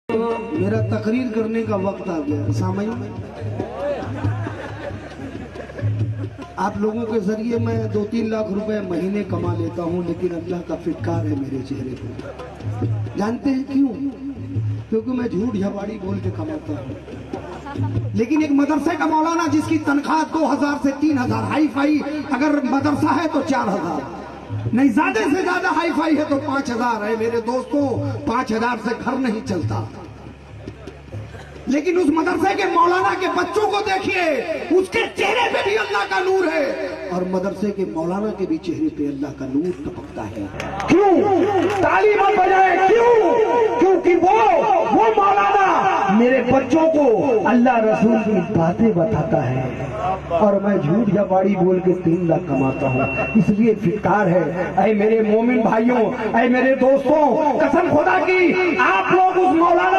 मेरा तकरीर करने का वक्त आ गया। सामईन, आप लोगों के जरिए मैं 2-3 लाख रुपए महीने कमा लेता हूं, लेकिन अल्लाह का फिटकार है मेरे चेहरे पर। जानते हैं क्यों? क्योंकि मैं झूठ झबाड़ी बोल के कमाता हूं। लेकिन एक मदरसे का मौलाना जिसकी तनख्वाह 2000 से 3000 हाई फाई, अगर मदरसा है तो 4000, नहीं ज्यादा से ज्यादा हाई फाई है तो 5000 है। मेरे दोस्तों, 5000 से घर नहीं चलता। लेकिन उस मदरसे के मौलाना के बच्चों को देखिए, उसके चेहरे पे भी अल्लाह का नूर है, और मदरसे के मौलाना के भी चेहरे पे अल्लाह का नूर टपकता है। क्यों? ताली मत बजाए, क्यों? क्योंकि वो मौलाना मेरे बच्चों को अल्लाह रसूल की बातें बताता है, और मैं झूठ या बाड़ी बोल के 3 लाख कमाता हूँ। इसलिए फिटकार है। ऐ मेरे मोमिन भाइयों, ऐ मेरे दोस्तों, कसम खुदा की, आप लोग उस मौलाना